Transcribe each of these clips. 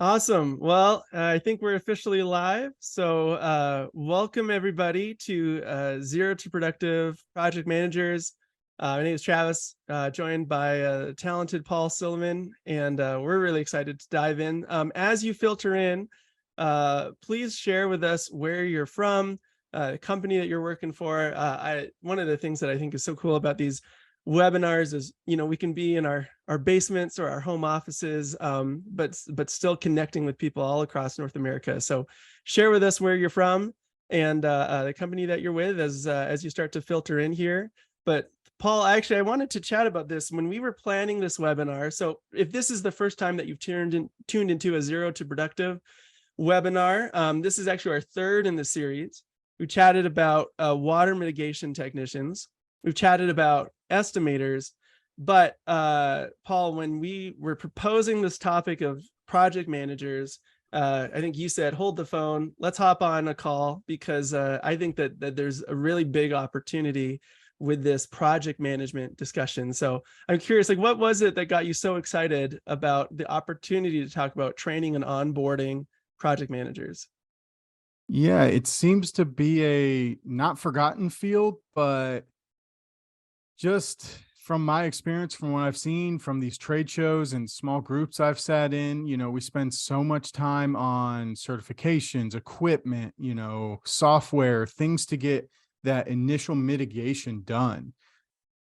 Awesome. Well, I think we're officially live. So welcome everybody to Zero to Productive Project Managers. My name is Travis, joined by talented Paul Silliman, and we're really excited to dive in. As you filter in, please share with us where you're from, the company that you're working for. One of the things that I think is so cool about these webinars is, we can be in our basements or our home offices, but still connecting with people all across North America. So share with us where you're from and the company that you're with as you start to filter in here. But Paul, actually, I wanted to chat about this when we were planning this webinar. So if this is the first time that you've tuned into a Zero to Productive webinar, this is actually our third in the series. We chatted about water mitigation technicians. We've chatted about estimators, but Paul, when we were proposing this topic of project managers, I think you said, hold the phone, let's hop on a call, because I think that there's a really big opportunity with this project management discussion. So I'm curious, like, what was it that got you so excited about the opportunity to talk about training and onboarding project managers? Yeah, it seems to be a not forgotten field, but just from my experience, from what I've seen from these trade shows and small groups I've sat in, we spend so much time on certifications, equipment, software, things to get that initial mitigation done.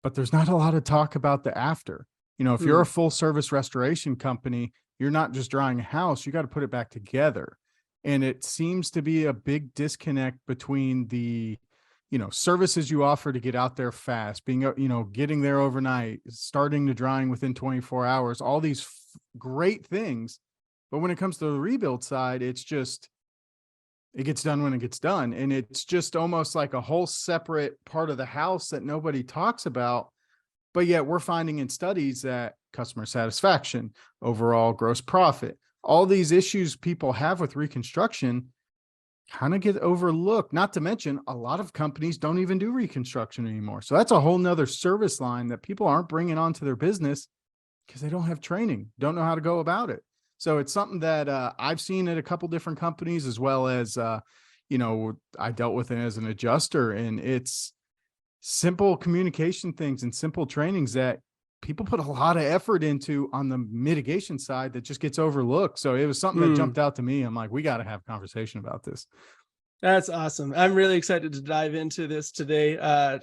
But there's not a lot of talk about the after. If you're a full service restoration company, you're not just drying a house, you got to put it back together. And it seems to be a big disconnect between the services you offer to get out there fast, being, getting there overnight, starting to drying within 24 hours, all these great things. But when it comes to the rebuild side, it gets done when it gets done. And it's just almost like a whole separate part of the house that nobody talks about. But yet we're finding in studies that customer satisfaction, overall gross profit, all these issues people have with reconstruction kind of get overlooked. Not to mention, a lot of companies don't even do reconstruction anymore. So that's a whole nother service line that people aren't bringing onto their business because they don't have training, don't know how to go about it. So it's something that I've seen at a couple different companies, as well as, I dealt with it as an adjuster, and it's simple communication things and simple trainings that people put a lot of effort into on the mitigation side that just gets overlooked. So it was something that jumped out to me. I'm like, we got to have a conversation about this. That's awesome. I'm really excited to dive into this today.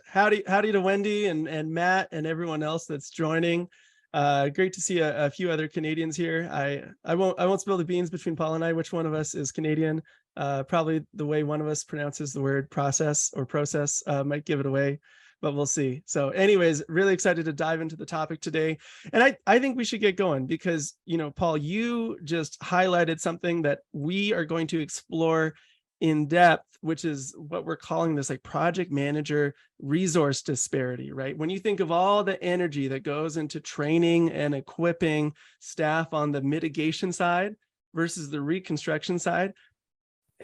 Howdy to Wendy and Matt and everyone else that's joining. Great to see a few other Canadians here. I won't spill the beans between Paul and I, which one of us is Canadian. Probably the way one of us pronounces the word process or process might give it away, but we'll see. So anyways, really excited to dive into the topic today. And I think we should get going because, Paul, you just highlighted something that we are going to explore in depth, which is what we're calling this like project manager resource disparity, right? When you think of all the energy that goes into training and equipping staff on the mitigation side versus the reconstruction side,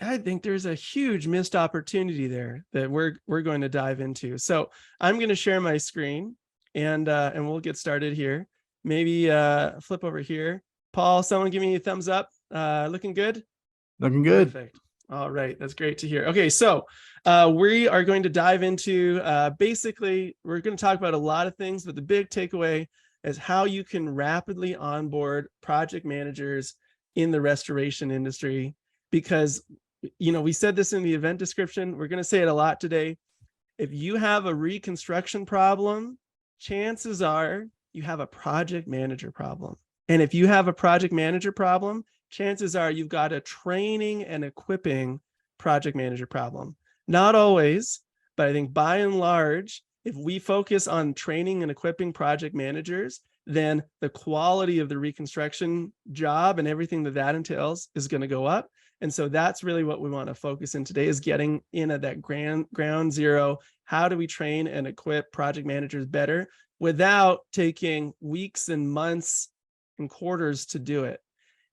I think there's a huge missed opportunity there that we're going to dive into. So I'm going to share my screen and we'll get started here. Maybe flip over here. Paul, someone give me a thumbs up. Looking good? Looking good. Perfect. All right, that's great to hear. Okay, so we are going to dive into basically, we're going to talk about a lot of things, but the big takeaway is how you can rapidly onboard project managers in the restoration industry. Because, we said this in the event description, we're going to say it a lot today. If you have a reconstruction problem, chances are you have a project manager problem. And if you have a project manager problem, chances are you've got a training and equipping project manager problem. Not always, but I think by and large, if we focus on training and equipping project managers, then the quality of the reconstruction job and everything that entails is going to go up. And so that's really what we want to focus in today, is getting in at that ground zero. How do we train and equip project managers better without taking weeks and months and quarters to do it?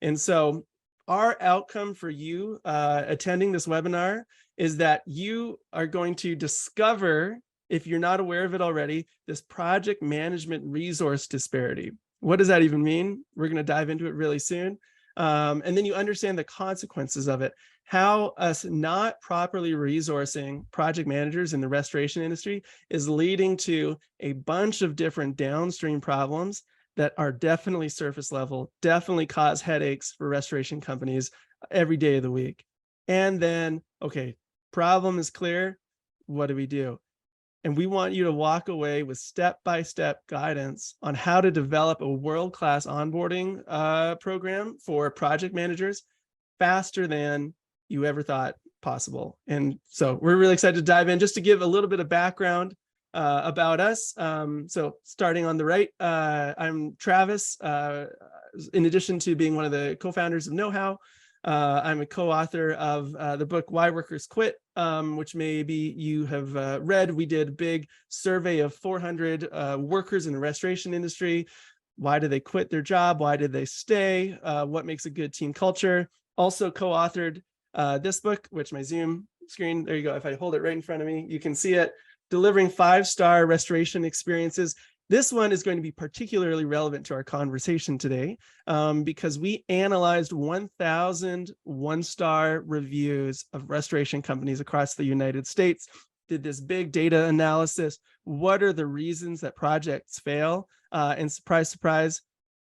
And so our outcome for you attending this webinar is that you are going to discover, if you're not aware of it already, this project management resource disparity. What does that even mean? We're going to dive into it really soon. And then you understand the consequences of it. How us not properly resourcing project managers in the restoration industry is leading to a bunch of different downstream problems that are definitely surface level, definitely cause headaches for restoration companies every day of the week. And then, okay, problem is clear. What do we do? And we want you to walk away with step-by-step guidance on how to develop a world-class onboarding program for project managers faster than you ever thought possible. And so we're really excited to dive in. Just to give a little bit of background about us. So starting on the right, I'm Travis. In addition to being one of the co-founders of Know How, I'm a co-author of the book Why Workers Quit, which maybe you have read. We did a big survey of 400 workers in the restoration industry. Why did they quit their job? Why did they stay? What makes a good team culture? Also co-authored this book, which my Zoom screen, there you go. If I hold it right in front of me, you can see it. Delivering 5-star restoration experiences. This one is going to be particularly relevant to our conversation today because we analyzed 1,000 one-star reviews of restoration companies across the United States, did this big data analysis. What are the reasons that projects fail? And surprise, surprise,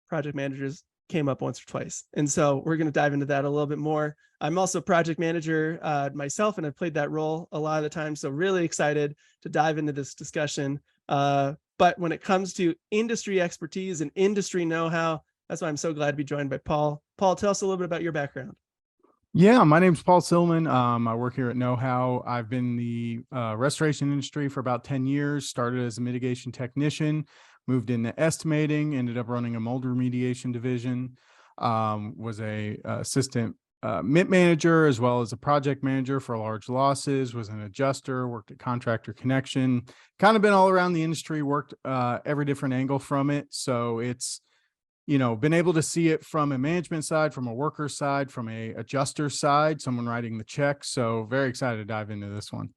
project managers came up once or twice. And so we're going to dive into that a little bit more. I'm also project manager myself, and I've played that role a lot of the time. So really excited to dive into this discussion. But when it comes to industry expertise and industry know-how, that's why I'm so glad to be joined by Paul. Paul, tell us a little bit about your background. Yeah, my name's Paul Silman. I work here at Know How. I've been in the restoration industry for about 10 years, started as a mitigation technician, moved into estimating, ended up running a mold remediation division, was a assistant MIT manager as well as a project manager for large losses, was an adjuster, worked at Contractor Connection, kind of been all around the industry, worked every different angle from it. So it's, been able to see it from a management side, from a worker side, from a adjuster side, someone writing the check. So very excited to dive into this one.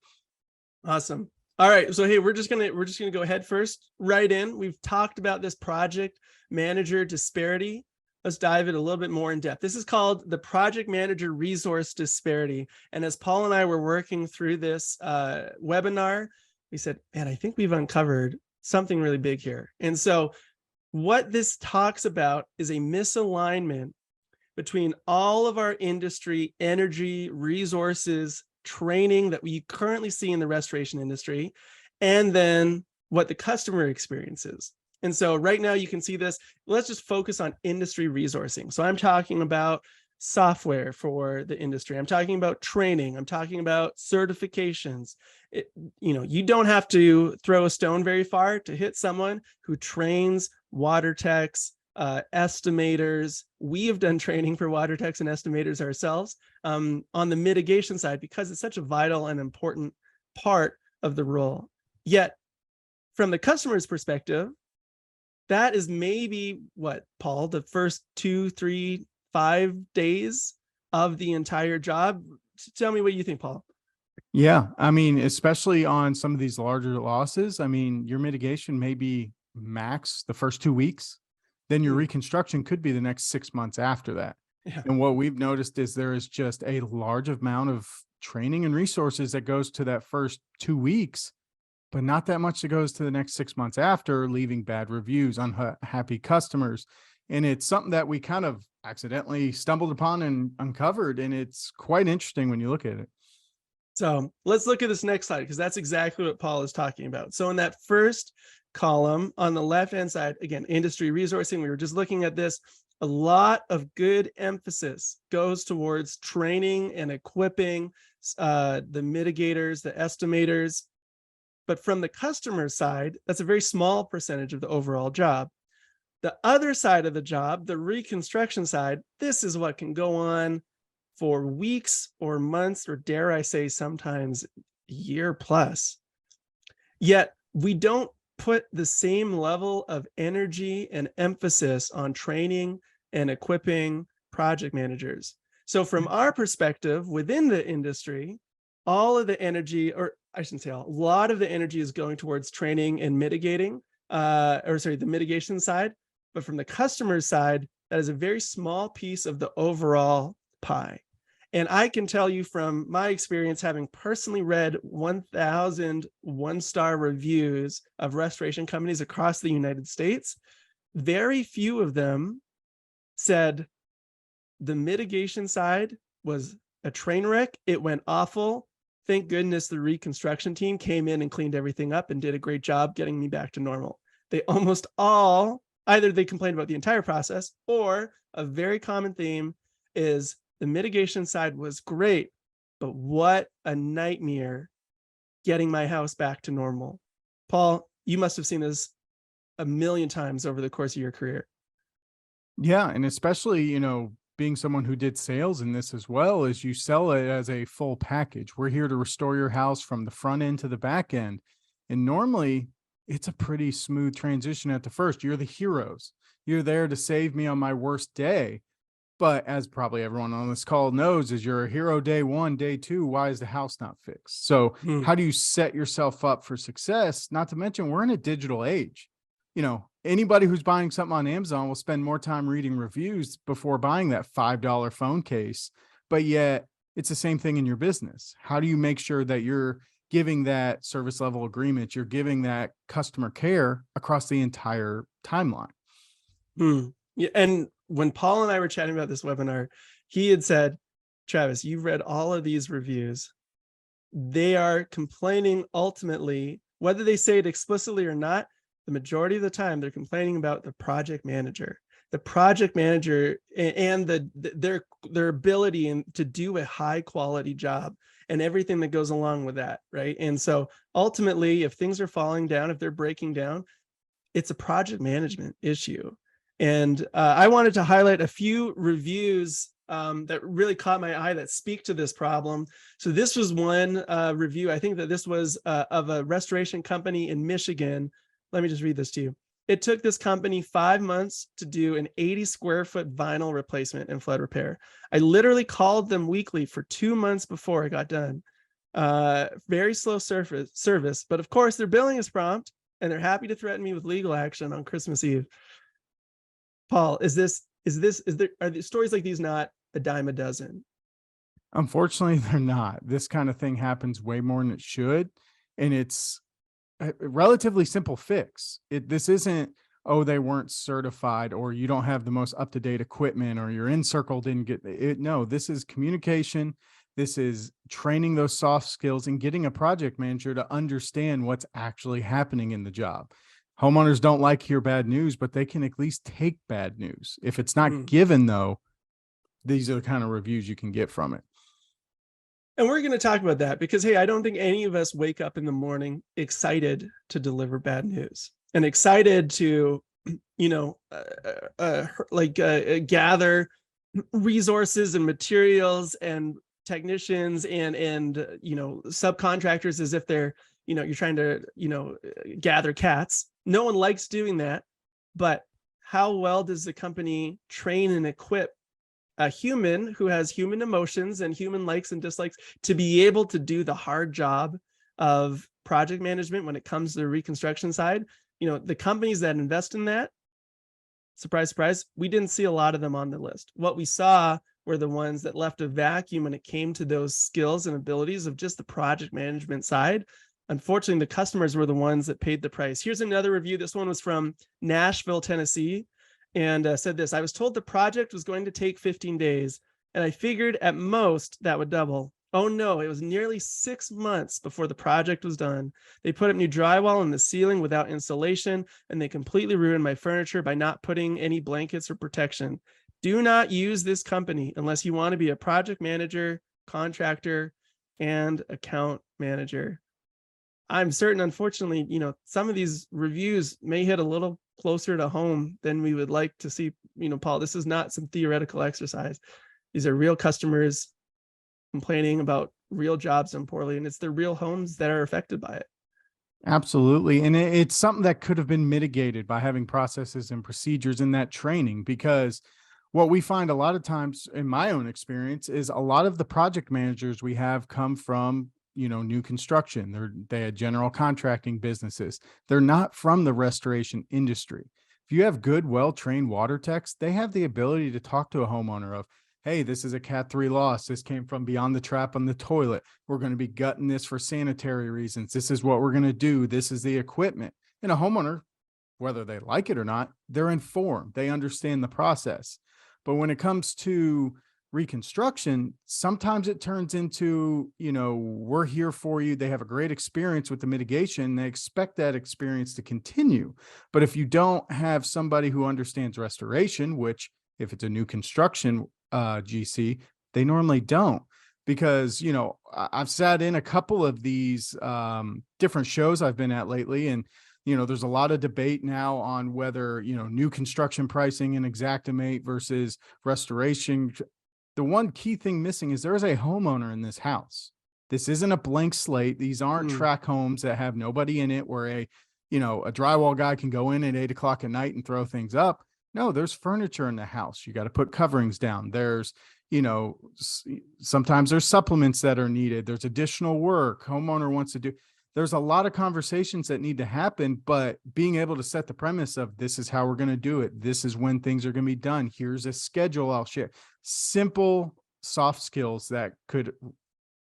Awesome. All right. So hey, we're just gonna go ahead first, right in. We've talked about this project manager disparity. Let's dive in a little bit more in depth. This is called the project manager resource disparity. And as Paul and I were working through this webinar, we said, man, I think we've uncovered something really big here. And so what this talks about is a misalignment between all of our industry, energy, resources, training that we currently see in the restoration industry, and then what the customer experiences. And so right now you can see this. Let's just focus on industry resourcing. So I'm talking about software for the industry. I'm talking about training. I'm talking about certifications. You don't have to throw a stone very far to hit someone who trains water techs, estimators. We have done training for water techs and estimators ourselves on the mitigation side because it's such a vital and important part of the role. Yet from the customer's perspective, that is maybe what, Paul, the first 2, 3, 5 days of the entire job. Tell me what you think, Paul. Yeah. I mean, especially on some of these larger losses, I mean, your mitigation may be max the first 2 weeks. Then your reconstruction could be the next 6 months after that. Yeah. And what we've noticed is there is just a large amount of training and resources that goes to that first 2 weeks, but not that much that goes to the next 6 months after, leaving bad reviews, unhappy customers. And it's something that we kind of accidentally stumbled upon and uncovered. And it's quite interesting when you look at it. So let's look at this next slide, because that's exactly what Paul is talking about. So in that first column on the left-hand side, again, industry resourcing, we were just looking at this. A lot of good emphasis goes towards training and equipping the mitigators, the estimators. But from the customer side, that's a very small percentage of the overall job. The other side of the job, the reconstruction side, this is what can go on for weeks or months, or dare I say, sometimes a year plus. Yet we don't put the same level of energy and emphasis on training and equipping project managers. So from our perspective within the industry, all of the energy, or I shouldn't say all, a lot of the energy is going towards training and mitigating, the mitigation side. But from the customer side, that is a very small piece of the overall pie. And I can tell you from my experience, having personally read 1,000 one-star reviews of restoration companies across the United States, very few of them said the mitigation side was a train wreck. It went awful. Thank goodness the reconstruction team came in and cleaned everything up and did a great job getting me back to normal. They almost all, either they complained about the entire process, or a very common theme is the mitigation side was great, but what a nightmare getting my house back to normal. Paul, you must have seen this a million times over the course of your career. Yeah, and especially, being someone who did sales in this as well, is you sell it as a full package. We're here to restore your house from the front end to the back end. And normally it's a pretty smooth transition at the first. You're the heroes. You're there to save me on my worst day. But as probably everyone on this call knows, is you're a hero day one, day two, why is the house not fixed? So Hmm. how do you set yourself up for success? Not to mention, we're in a digital age. Anybody who's buying something on Amazon will spend more time reading reviews before buying that $5 phone case. But yet it's the same thing in your business. How do you make sure that you're giving that service level agreement, you're giving that customer care across the entire timeline? Yeah, and when Paul and I were chatting about this webinar, he had said, Travis, you've read all of these reviews. They are complaining ultimately, whether they say it explicitly or not, the majority of the time they're complaining about the project manager. The project manager and their ability to do a high quality job and everything that goes along with that, right? And so ultimately, if things are falling down, if they're breaking down, it's a project management issue. And I wanted to highlight a few reviews that really caught my eye that speak to this problem. So this was one review. I think that this was of a restoration company in Michigan. Let me just read this to you. It took this company 5 months to do an 80 square foot vinyl replacement and flood repair. I literally called them weekly for 2 months before it got done. Very slow service, but of course their billing is prompt and they're happy to threaten me with legal action on Christmas Eve. Paul, are the stories like these not a dime a dozen? Unfortunately, they're not. This kind of thing happens way more than it should. And it's a relatively simple fix. This isn't, oh, they weren't certified, or you don't have the most up-to-date equipment, or your in-circle didn't get it. No, this is communication. This is training those soft skills and getting a project manager to understand what's actually happening in the job. Homeowners don't like to hear bad news, but they can at least take bad news. If it's not given, though, these are the kind of reviews you can get from it. And we're going to talk about that because, hey, I don't think any of us wake up in the morning excited to deliver bad news and excited to, gather resources and materials and technicians and subcontractors as if they're, you're trying to, gather cats. No one likes doing that. But how well does the company train and equip a human who has human emotions and human likes and dislikes to be able to do the hard job of project management when it comes to the reconstruction side? The companies that invest in that, surprise, surprise, we didn't see a lot of them on the list. What we saw were the ones that left a vacuum when it came to those skills and abilities of just the project management side. Unfortunately, the customers were the ones that paid the price. Here's another review. This one was from Nashville, Tennessee, and said this: I was told the project was going to take 15 days, and I figured at most that would double. Oh no, it was nearly 6 months before the project was done. They put up new drywall in the ceiling without insulation, and they completely ruined my furniture by not putting any blankets or protection. Do not use this company unless you want to be a project manager, contractor, and account manager. I'm certain, unfortunately, some of these reviews may hit a little closer to home than we would like to see. Paul, this is not some theoretical exercise. These are real customers complaining about real jobs done poorly, and it's the real homes that are affected by it. Absolutely. And it's something that could have been mitigated by having processes and procedures in that training, because what we find a lot of times in my own experience is a lot of the project managers we have come from new construction. They had general contracting businesses. They're not from the restoration industry. If If you have good, well-trained water techs, they have the ability to talk to a homeowner of, hey, this is a Cat 3 loss. This came from beyond the trap on the toilet. We're going to be gutting this for sanitary reasons. This is what we're going to do. This is the equipment. And a homeowner, whether they like it or not, they're informed. They understand the process. But when it comes to reconstruction, sometimes it turns into, we're here for you. They have a great experience with the mitigation. They expect that experience to continue. But if you don't have somebody who understands restoration, which if it's a new construction GC, they normally don't, because, I've sat in a couple of these different shows I've been at lately, and there's a lot of debate now on whether, new construction pricing and Xactimate versus restoration. The one key thing missing is there is a homeowner in this house. This isn't a blank slate. These aren't track homes that have nobody in it where a drywall guy can go in at 8 o'clock at night and throw things up. No, there's furniture in the house. You got to put coverings down. There's, sometimes there's supplements that are needed. There's additional work homeowner wants to do. There's a lot of conversations that need to happen, but being able to set the premise of this is how we're going to do it. This is when things are going to be done. Here's a schedule I'll share. Simple soft skills that could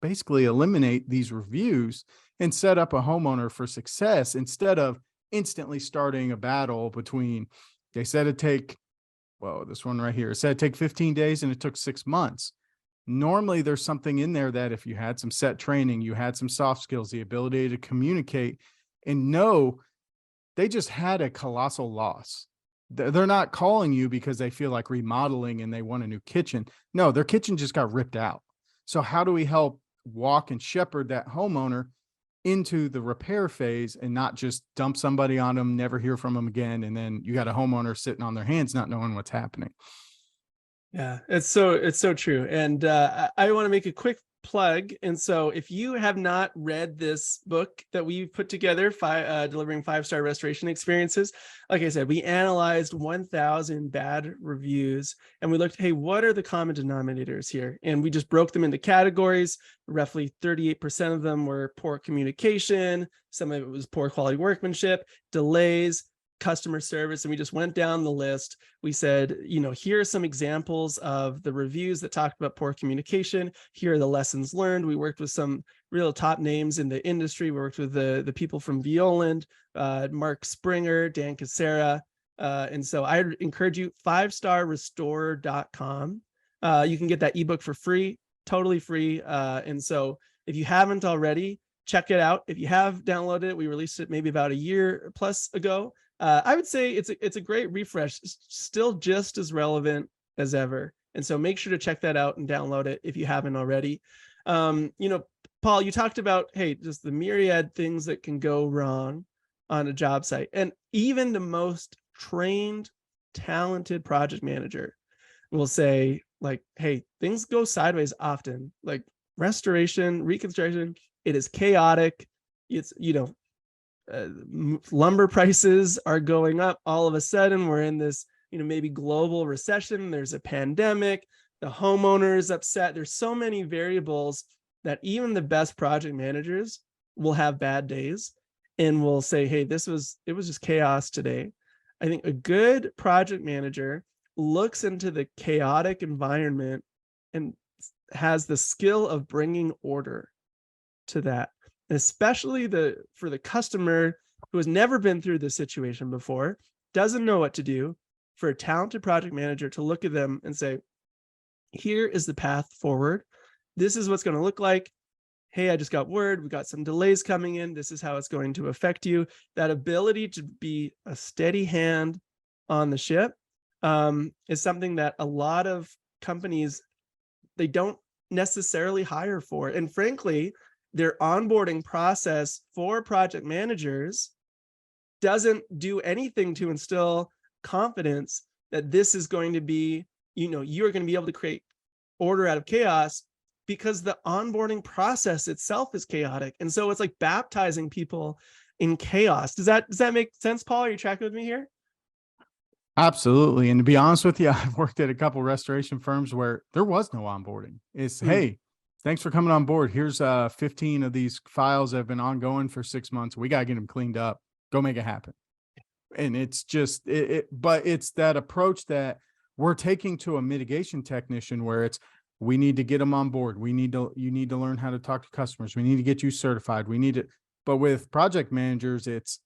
basically eliminate these reviews and set up a homeowner for success instead of instantly starting a battle between, they said it'd take, this one right here, it said it'd take 15 days and it took 6 months. Normally there's something in there that if you had some set training, you had some soft skills, the ability to communicate and know they just had a colossal loss. They're not calling you because they feel like remodeling and they want a new kitchen. No, their kitchen just got ripped out. So how do we help walk and shepherd that homeowner into the repair phase and not just dump somebody on them, never hear from them again, and then you got a homeowner sitting on their hands not knowing what's happening? Yeah, it's so true. And I want to make a quick plug. And so if you have not read this book that we put together, delivering 5-star restoration experiences, like I said, we analyzed 1,000 bad reviews and we looked, hey, what are the common denominators here? And we just broke them into categories. Roughly 38% of them were poor communication. Some of it was poor quality workmanship, delays, customer service, and we just went down the list. We said, here are some examples of the reviews that talked about poor communication. Here are the lessons learned. We worked with some real top names in the industry. We worked with the people from Violand, Mark Springer, Dan Casera. And so I encourage you, 5starrestorer.com. You can get that ebook for free, totally free. And so if you haven't already, check it out. If you have downloaded it, we released it maybe about a year plus ago. I would say it's a great refresh, still just as relevant as ever. And so make sure to check that out and download it if you haven't already. Paul, you talked about, hey, just the myriad things that can go wrong on a job site. And even the most trained, talented project manager will say, like, hey, things go sideways often. Like restoration, reconstruction, it is chaotic. It's, lumber prices are going up. All of a sudden we're in this, maybe global recession. There's a pandemic. The homeowner is upset. There's so many variables that even the best project managers will have bad days and will say, hey, it was just chaos today. I think a good project manager looks into the chaotic environment and has the skill of bringing order to that, especially for the customer who has never been through this situation before, doesn't know what to do. For a talented project manager to look at them and say, here is the path forward. This is what's going to look like. Hey, I just got word. We got some delays coming in. This is how it's going to affect you. That ability to be a steady hand on the ship is something that a lot of companies, they don't necessarily hire for. And frankly, their onboarding process for project managers doesn't do anything to instill confidence that this is going to be, you're going to be able to create order out of chaos, because the onboarding process itself is chaotic. And so it's like baptizing people in chaos. Does that make sense, Paul? Are you tracking with me here? Absolutely. And to be honest with you, I've worked at a couple restoration firms where there was no onboarding. It's, hey, thanks for coming on board. Here's 15 of these files that have been ongoing for 6 months. We got to get them cleaned up. Go make it happen. And it's just but it's that approach that we're taking to a mitigation technician where it's, we need to get them on board. You need to learn how to talk to customers. We need to get you certified. We need to, but with project managers, it's,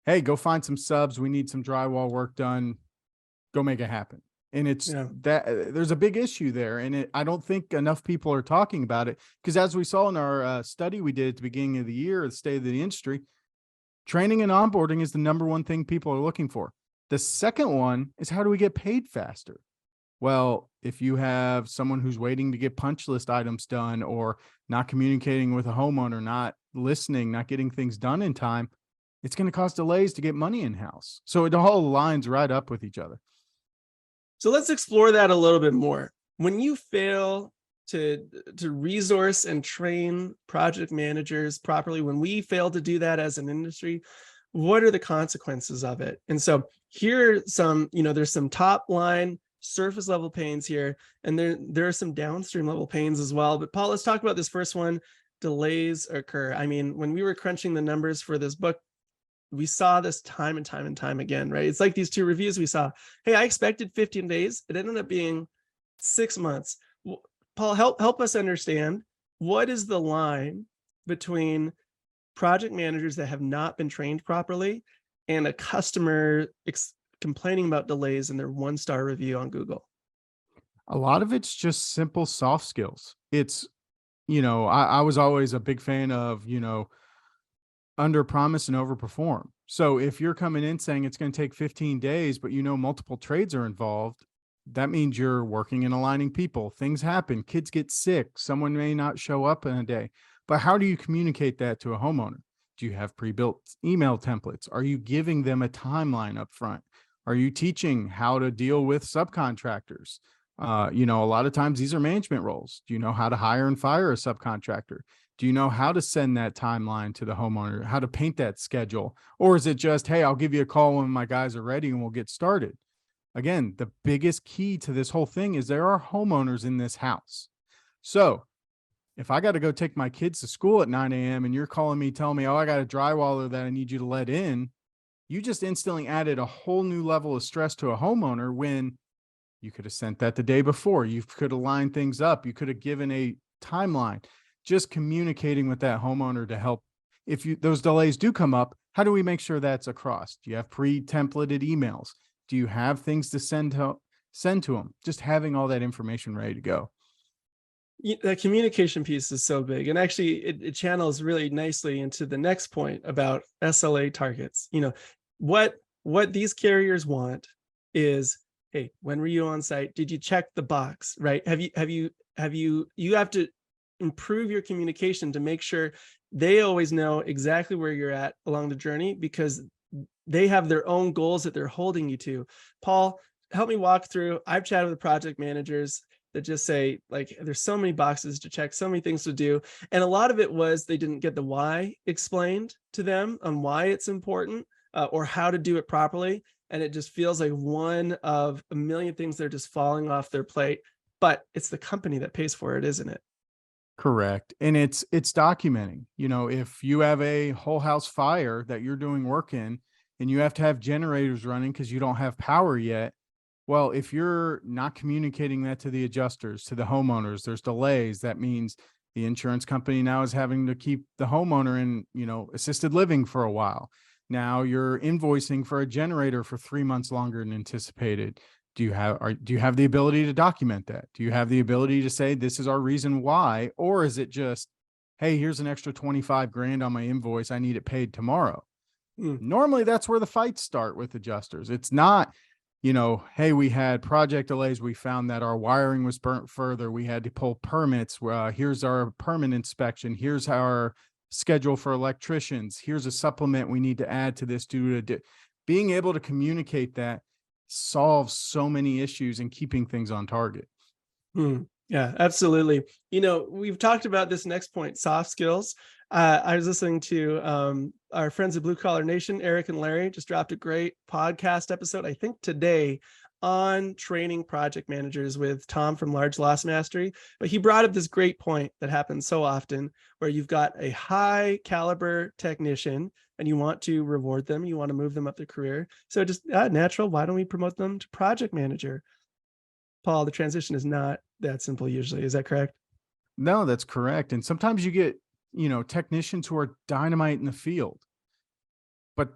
hey, go find some subs. We need some drywall work done. Go make it happen. And it's Yeah. that there's a big issue there. And I don't think enough people are talking about it, because as we saw in our study we did at the beginning of the year, the state of the industry, training and onboarding is the number one thing people are looking for. The second one is, how do we get paid faster? Well, if you have someone who's waiting to get punch list items done, or not communicating with a homeowner, not listening, not getting things done in time, it's going to cause delays to get money in house. So it all lines right up with each other. So let's explore that a little bit more. When you fail to resource and train project managers properly, when we fail to do that as an industry, what are the consequences of it? And so here are some, there's some top line surface level pains here, and there are some downstream level pains as well. But Paul, let's talk about this first one. Delays occur. I mean, when we were crunching the numbers for this book, we saw this time and time and time again, right? It's like these two reviews we saw. Hey, I expected 15 days. It ended up being 6 months. Paul, help us understand, what is the line between project managers that have not been trained properly and a customer complaining about delays in their 1-star review on Google? A lot of it's just simple soft skills. It's, I was always a big fan of, under promise and overperform. So if you're coming in saying it's going to take 15 days, but multiple trades are involved, that means you're working and aligning people. Things happen. Kids get sick. Someone may not show up in a day. But how do you communicate that to a homeowner? Do you have pre-built email templates? Are you giving them a timeline up front? Are you teaching how to deal with subcontractors? A lot of times these are management roles. Do you know how to hire and fire a subcontractor? Do you know how to send that timeline to the homeowner, how to paint that schedule? Or is it just, hey, I'll give you a call when my guys are ready and we'll get started? Again, the biggest key to this whole thing is there are homeowners in this house. So if I got to go take my kids to school at 9 a.m. and you're calling me, telling me, oh, I got a drywaller that I need you to let in, you just instantly added a whole new level of stress to a homeowner, when you could have sent that the day before. You could have lined things up. You could have given a timeline. Just communicating with that homeowner to help. If those delays do come up, how do we make sure that's across? Do you have pre-templated emails? Do you have things to send to them? Just having all that information ready to go. The communication piece is so big, and actually it channels really nicely into the next point about SLA targets. What these carriers want is, hey, when were you on site? Did you check the box, right? You have to improve your communication to make sure they always know exactly where you're at along the journey, because they have their own goals that they're holding you to. Paul, help me walk through. I've chatted with project managers that just say, like, there's so many boxes to check, so many things to do. And a lot of it was they didn't get the why explained to them on why it's important, or how to do it properly. And it just feels like one of a million things that are just falling off their plate. But it's the company that pays for it, isn't it? Correct. And it's documenting, if you have a whole house fire that you're doing work in and you have to have generators running because you don't have power yet. Well, if you're not communicating that to the adjusters, to the homeowners, there's delays. That means the insurance company now is having to keep the homeowner in, assisted living for a while. Now you're invoicing for a generator for 3 months longer than anticipated. Do you have the ability to document that? Do you have the ability to say, this is our reason why? Or is it just, hey, here's an extra 25 grand on my invoice, I need it paid tomorrow? Normally that's where the fights start with adjusters. It's not, hey, we had project delays. We found that our wiring was burnt further. We had to pull permits. Here's our permit inspection. Here's our schedule for electricians. Here's a supplement we need to add to this. Being able to communicate that solves so many issues and keeping things on target. Yeah, absolutely. We've talked about this next point, soft skills. I was listening to our friends at Blue Collar Nation, Eric and Larry, just dropped a great podcast episode, I think today, on training project managers with Tom from Large Loss Mastery, but he brought up this great point that happens so often where you've got a high caliber technician and you want to reward them, you want to move them up their career. So just natural, why don't we promote them to project manager? Paul, the transition is not that simple usually. Is that correct? No, that's correct. And sometimes you get, technicians who are dynamite in the field. But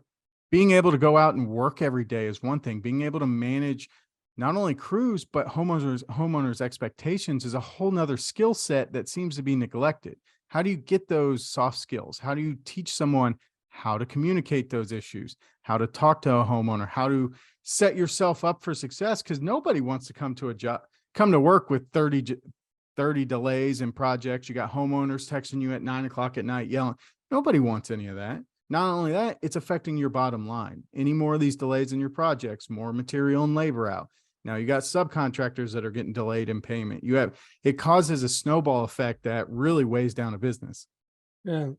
being able to go out and work every day is one thing. Being able to manage not only crews, but homeowners' expectations is a whole nother skill set that seems to be neglected. How do you get those soft skills? How do you teach someone how to communicate those issues, how to talk to a homeowner, how to set yourself up for success? Because nobody wants to come to work with 30 delays in projects. You got homeowners texting you at 9 o'clock at night yelling. Nobody wants any of that. Not only that, it's affecting your bottom line. Any more of these delays in your projects, more material and labor out. Now you got subcontractors that are getting delayed in payment. It causes a snowball effect that really weighs down a business. Yeah.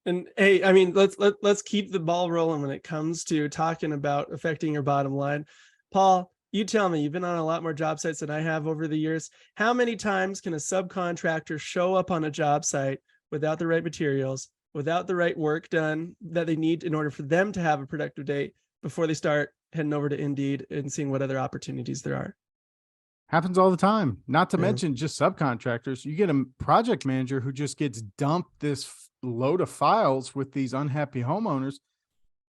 And hey, I mean, let's keep the ball rolling when it comes to talking about affecting your bottom line. Paul, you tell me, you've been on a lot more job sites than I have over the years. How many times can a subcontractor show up on a job site without the right materials, without the right work done that they need in order for them to have a productive day before they start heading over to Indeed and seeing what other opportunities there are? Happens all the time. Not to Yeah. mention just subcontractors. You get a project manager who just gets dumped this load of files with these unhappy homeowners.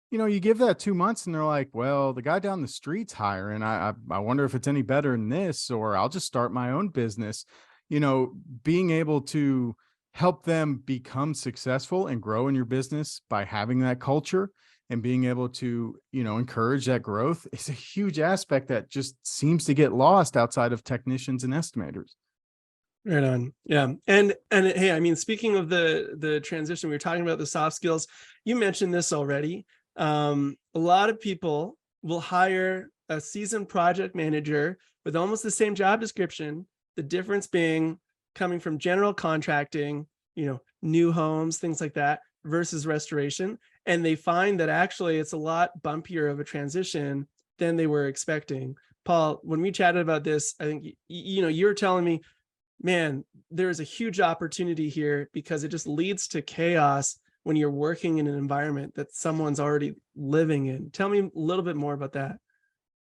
You give that 2 months and they're like, well, the guy down the street's hiring. I wonder if it's any better than this, or I'll just start my own business. Being able to help them become successful and grow in your business by having that culture and being able to, encourage that growth is a huge aspect that just seems to get lost outside of technicians and estimators. Right on. Yeah. And hey, I mean, speaking of the transition, we were talking about the soft skills. You mentioned this already. A lot of people will hire a seasoned project manager with almost the same job description. The difference being coming from general contracting, new homes, things like that, versus restoration. And they find that actually it's a lot bumpier of a transition than they were expecting. Paul, when we chatted about this, I think, you were telling me, man, there's a huge opportunity here because it just leads to chaos when you're working in an environment that someone's already living in. Tell me a little bit more about that.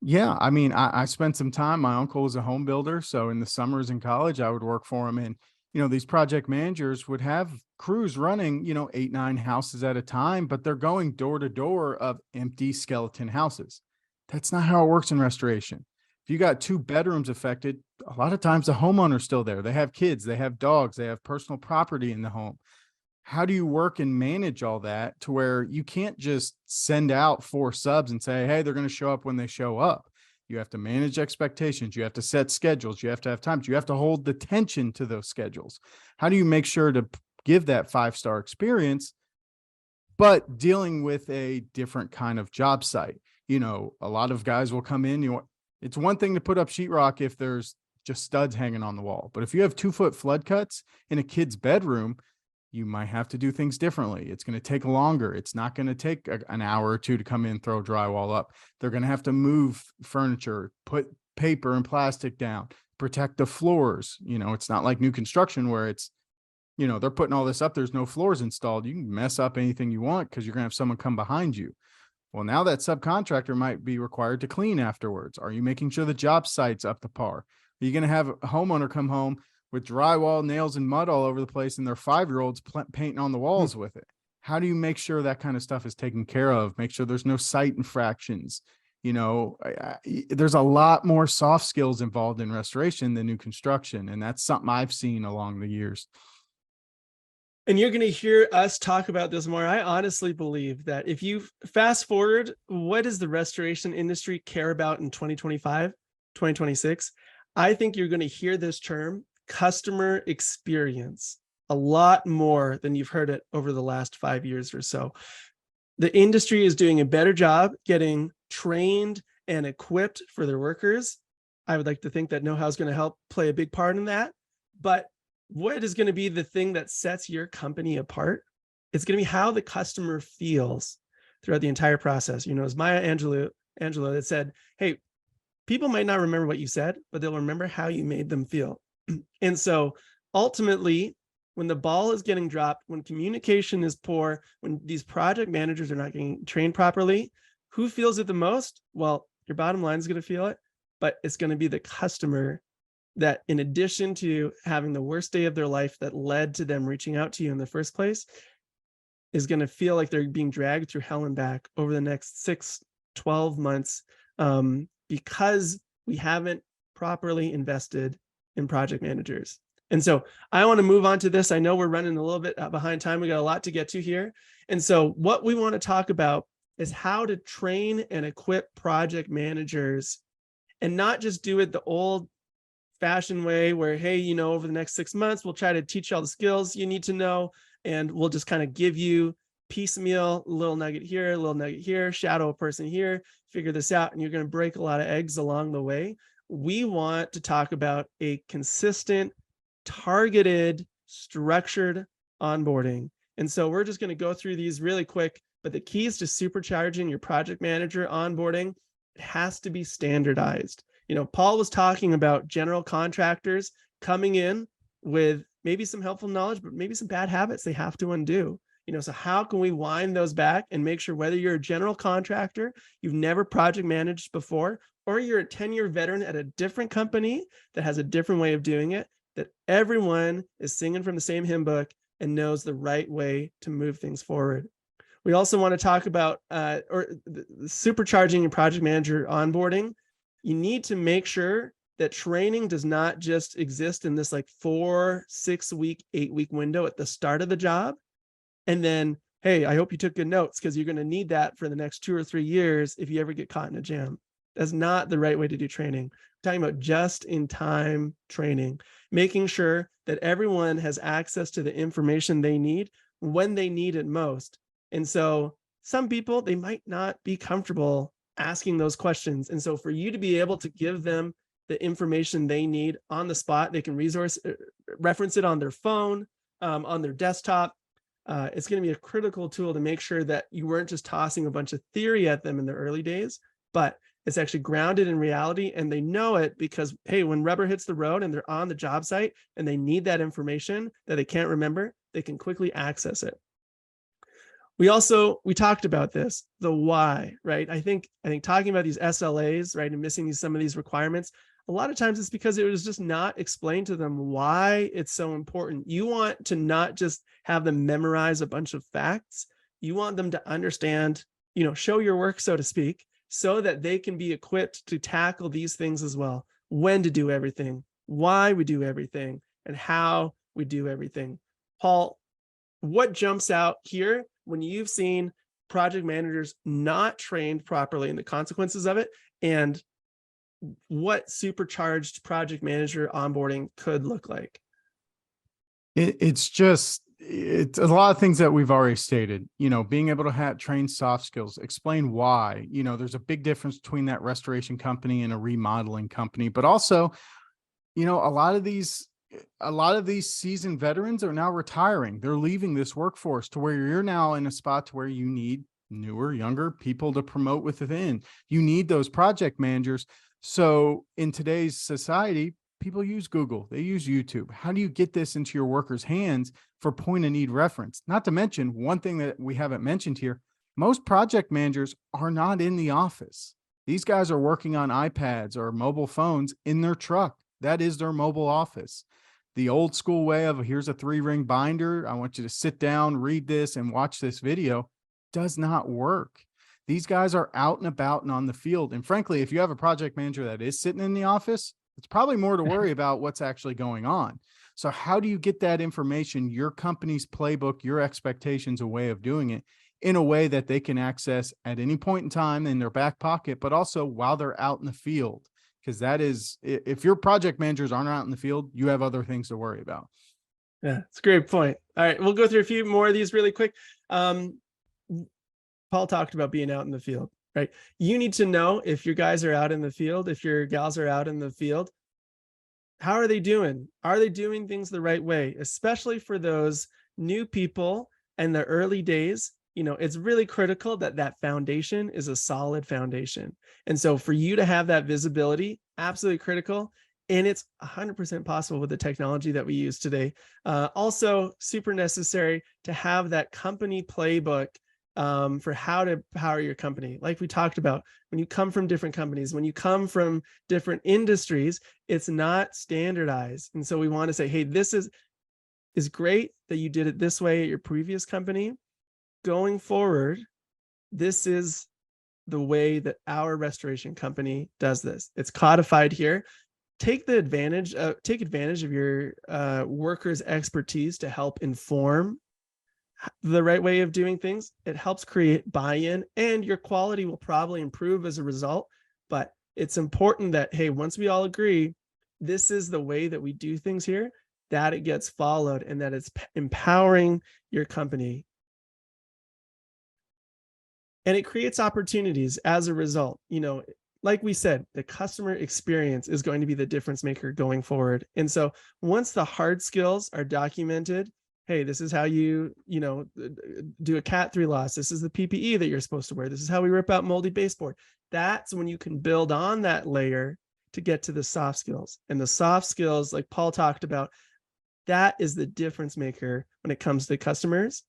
Yeah. I mean, I spent some time. My uncle was a home builder. So in the summers in college, I would work for him. And, these project managers would have crews running, 8, 9 houses at a time, but they're going door to door of empty skeleton houses. That's not how it works in restoration. If you got 2 bedrooms affected, a lot of times the homeowner's still there. They have kids, they have dogs, they have personal property in the home. How do you work and manage all that to where you can't just send out 4 subs and say, hey, they're going to show up when they show up? You have to manage expectations. You have to set schedules. You have to have times. You have to hold the tension to those schedules. How do you make sure to give that 5-star experience, but dealing with a different kind of job site? A lot of guys will come in. It's one thing to put up sheetrock if there's just studs hanging on the wall. But if you have 2-foot flood cuts in a kid's bedroom, you might have to do things differently. It's going to take longer. It's not going to take an hour or 2 to come in, throw drywall up. They're going to have to move furniture, put paper and plastic down, protect the floors. It's not like new construction where it's, they're putting all this up. There's no floors installed. You can mess up anything you want because you're going to have someone come behind you. Well, now that subcontractor might be required to clean afterwards. Are you making sure the job site's up to par? Are you going to have a homeowner come home with drywall, nails, and mud all over the place, and their 5-year-olds painting on the walls with it? How do you make sure that kind of stuff is taken care of? Make sure there's no site infractions. There's a lot more soft skills involved in restoration than new construction, and that's something I've seen along the years. And you're going to hear us talk about this more. I honestly believe that if you fast forward, what does the restoration industry care about in 2025, 2026? I think you're going to hear this term, customer experience, a lot more than you've heard it over the last 5 years or so. The industry is doing a better job getting trained and equipped for their workers. I would like to think that know-how is going to help play a big part in that. But what is going to be the thing that sets your company apart? It's going to be how the customer feels throughout the entire process. It's Maya Angelou that said, hey, people might not remember what you said, but they'll remember how you made them feel. And so ultimately, when the ball is getting dropped, when communication is poor, when these project managers are not getting trained properly, who feels it the most? Well, your bottom line is going to feel it, but it's going to be the customer that, in addition to having the worst day of their life that led to them reaching out to you in the first place, is going to feel like they're being dragged through hell and back over the next 6-12 months, because we haven't properly invested in project managers. And so I want to move on to this. I know we're running a little bit behind time. We got a lot to get to here. And so what we want to talk about is how to train and equip project managers, and not just do it the old fashioned way where, hey, over the next 6 months, we'll try to teach you all the skills you need to know. And we'll just kind of give you piecemeal, a little nugget here, a little nugget here, shadow a person here, figure this out. And you're going to break a lot of eggs along the way. We want to talk about a consistent, targeted, structured onboarding. And so we're just going to go through these really quick, but the keys to supercharging your project manager onboarding, it has to be standardized. Paul was talking about general contractors coming in with maybe some helpful knowledge, but maybe some bad habits they have to undo. So how can we wind those back and make sure, whether you're a general contractor, you've never project managed before, or you're a 10-year veteran at a different company that has a different way of doing it, that everyone is singing from the same hymn book and knows the right way to move things forward. We also want to talk about supercharging your project manager onboarding. You need to make sure that training does not just exist in this 4-6 week, 8-week window at the start of the job. And then, hey, I hope you took good notes, because you're going to need that for the next 2 or 3 years if you ever get caught in a jam. That's not the right way to do training. We're talking about just-in-time training, making sure that everyone has access to the information they need when they need it most. And so some people, they might not be comfortable asking those questions. And so for you to be able to give them the information they need on the spot, they can reference it on their phone, on their desktop. It's going to be a critical tool to make sure that you weren't just tossing a bunch of theory at them in the early days, but it's actually grounded in reality, and they know it because, hey, when rubber hits the road and they're on the job site and they need that information that they can't remember, they can quickly access it. We talked about this, the why, right? I think talking about these SLAs, right, and missing some of these requirements, a lot of times it's because it was just not explained to them why it's so important. You want to not just have them memorize a bunch of facts. You want them to understand, show your work, so to speak, so that they can be equipped to tackle these things as well. When to do everything, why we do everything, and how we do everything. Paul, what jumps out here when you've seen project managers not trained properly and the consequences of it, and what supercharged project manager onboarding could look like? It's a lot of things that we've already stated, being able to train soft skills, explain why, there's a big difference between that restoration company and a remodeling company, but also, a lot of these seasoned veterans are now retiring. They're leaving this workforce to where you're now in a spot to where you need newer, younger people to promote within. You need those project managers. So in today's society, people use Google, they use YouTube. How do you get this into your workers' hands for point of need reference? Not to mention, one thing that we haven't mentioned here, most project managers are not in the office. These guys are working on iPads or mobile phones in their truck. That is their mobile office. The old school way of, here's a 3-ring binder, I want you to sit down, read this, and watch this video, does not work. These guys are out and about and on the field. And frankly, if you have a project manager that is sitting in the office, it's probably more to worry about what's actually going on. So how do you get that information, your company's playbook, your expectations, a way of doing it in a way that they can access at any point in time in their back pocket, but also while they're out in the field? Because that is, if your project managers aren't out in the field, you have other things to worry about. Yeah, it's a great point. All right, we'll go through a few more of these really quick. Paul talked about being out in the field, right? You need to know if your guys are out in the field, if your gals are out in the field, how are they doing? Are they doing things the right way? Especially for those new people in the early days, it's really critical that that foundation is a solid foundation. And so for you to have that visibility, absolutely critical. And it's 100% possible with the technology that we use today. Also, super necessary to have that company playbook for how to power your company. Like we talked about, when you come from different companies, when you come from different industries, it's not standardized. And so we want to say, hey, this is great that you did it this way at your previous company. Going forward, this is the way that our restoration company does this. It's codified here. Take advantage of your workers' expertise to help inform the right way of doing things. It helps create buy-in, and your quality will probably improve as a result. But it's important that, hey, once we all agree, this is the way that we do things here, that it gets followed and that it's empowering your company. And it creates opportunities as a result. Like we said, the customer experience is going to be the difference maker going forward. And so once the hard skills are documented, hey, this is how you do a Cat 3 loss. This is the PPE that you're supposed to wear. This is how we rip out moldy baseboard. That's when you can build on that layer to get to the soft skills. And the soft skills, like Paul talked about, that is the difference maker when it comes to customers.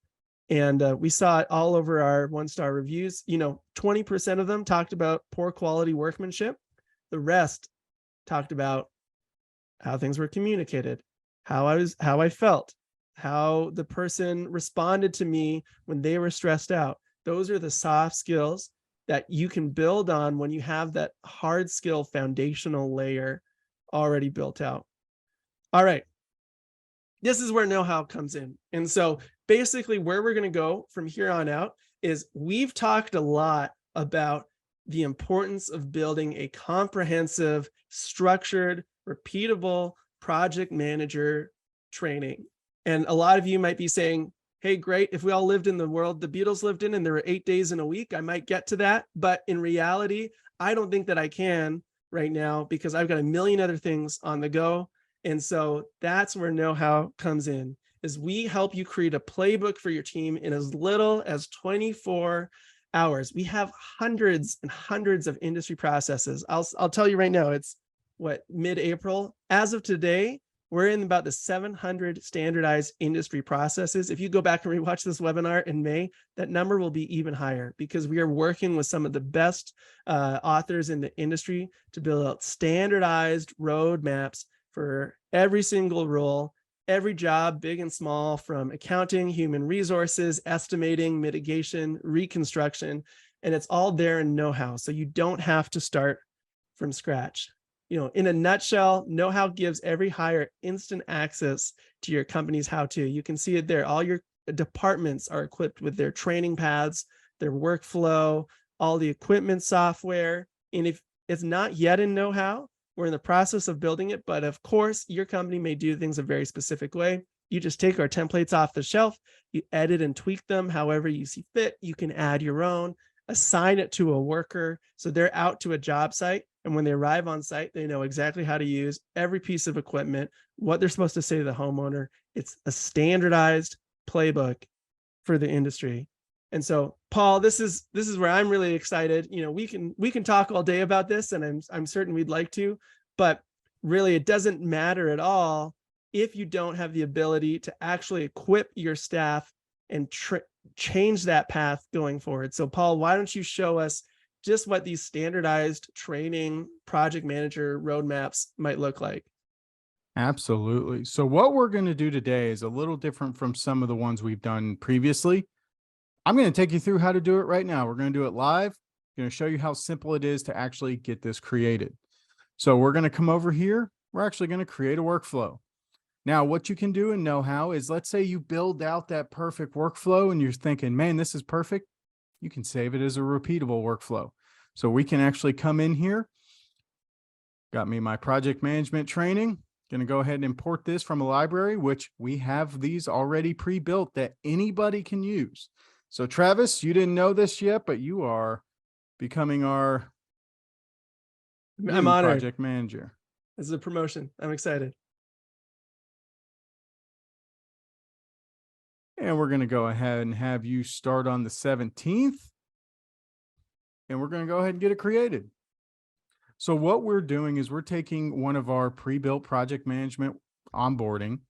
And we saw it all over our 1-star reviews. 20% of them talked about poor quality workmanship. The rest talked about how things were communicated, how I felt, how the person responded to me when they were stressed out. Those are the soft skills that you can build on when you have that hard skill foundational layer already built out. All right. This is where know-how comes in. And so basically where we're going to go from here on out is we've talked a lot about the importance of building a comprehensive, structured, repeatable project manager training. And a lot of you might be saying, hey, great, if we all lived in the world the Beatles lived in and there were 8 days in a week, I might get to that. But in reality, I don't think that I can right now because I've got a million other things on the go. And so that's where know-how comes in, is we help you create a playbook for your team in as little as 24 hours. We have hundreds and hundreds of industry processes. I'll tell you right now, it's mid-April. As of today, we're in about the 700 standardized industry processes. If you go back and rewatch this webinar in May, that number will be even higher because we are working with some of the best authors in the industry to build out standardized roadmaps for every single role, every job, big and small, from accounting, human resources, estimating, mitigation, reconstruction, and it's all there in know-how. So you don't have to start from scratch. In a nutshell, know-how gives every hire instant access to your company's how-to. You can see it there. All your departments are equipped with their training paths, their workflow, all the equipment software. And if it's not yet in know-how, we're in the process of building it, but of course, your company may do things a very specific way. You just take our templates off the shelf, you edit and tweak them however you see fit. You can add your own, assign it to a worker. So they're out to a job site. And when they arrive on site, they know exactly how to use every piece of equipment, what they're supposed to say to the homeowner. It's a standardized playbook for the industry. And so, Paul, this is where I'm really excited. We can talk all day about this, and I'm certain we'd like to, but really it doesn't matter at all if you don't have the ability to actually equip your staff and change that path going forward. So, Paul, why don't you show us just what these standardized training project manager roadmaps might look like? Absolutely. So what we're going to do today is a little different from some of the ones we've done previously. I'm going to take you through how to do it right now. We're going to do it live. I'm going to show you how simple it is to actually get this created. So we're going to come over here. We're actually going to create a workflow. Now, what you can do in know-how is, let's say you build out that perfect workflow and you're thinking, man, this is perfect. You can save it as a repeatable workflow. So we can actually come in here. Got me my project management training. Going to go ahead and import this from a library, which we have these already pre-built that anybody can use. So Travis, you didn't know this yet, but you are becoming our I'm honored. Project manager. This is a promotion. I'm excited. And we're going to go ahead and have you start on the 17th. And we're going to go ahead and get it created. So what we're doing is we're taking one of our pre-built project management onboarding,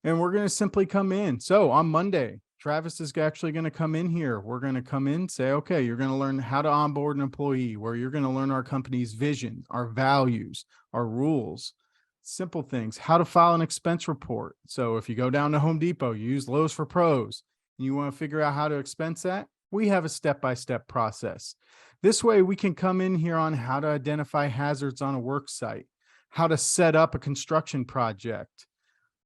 and we're going to simply come in. So on Monday, Travis is actually going to come in here. We're going to come in, say, okay, you're going to learn how to onboard an employee, where you're going to learn our company's vision, our values, our rules, simple things, how to file an expense report. So if you go down to Home Depot, you use Lowe's for Pros, and you want to figure out how to expense that, we have a step-by-step process. This way we can come in here on how to identify hazards on a work site, how to set up a construction project,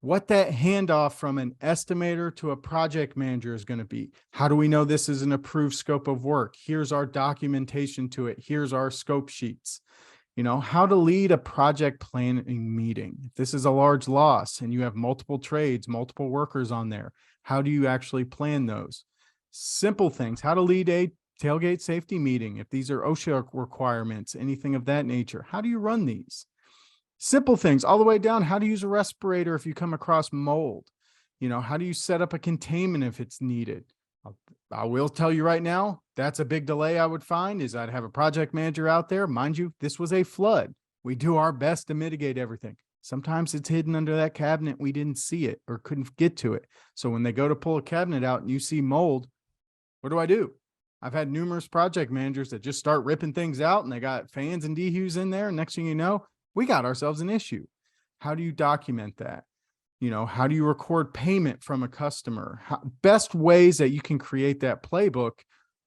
what that handoff from an estimator to a project manager is going to be. How do we know this is an approved scope of work? Here's our documentation to it. Here's our scope sheets. How to lead a project planning meeting. If this is a large loss and you have multiple trades, multiple workers on there, how do you actually plan those? Simple things, how to lead a tailgate safety meeting. If these are OSHA requirements, anything of that nature, how do you run these? Simple things all the way down, how to use a respirator if you come across mold. How do you set up a containment if it's needed? I will tell you right now, that's a big delay I would find is I'd have a project manager out there. Mind you, this was a flood. We do our best to mitigate everything. Sometimes it's hidden under that cabinet. We didn't see it or couldn't get to it. So when they go to pull a cabinet out and you see mold, what do? I've had numerous project managers that just start ripping things out and they got fans and dehues in there. And next thing you know, we got ourselves an issue. How do you document that? How do you record payment from a customer? Best ways that you can create that playbook.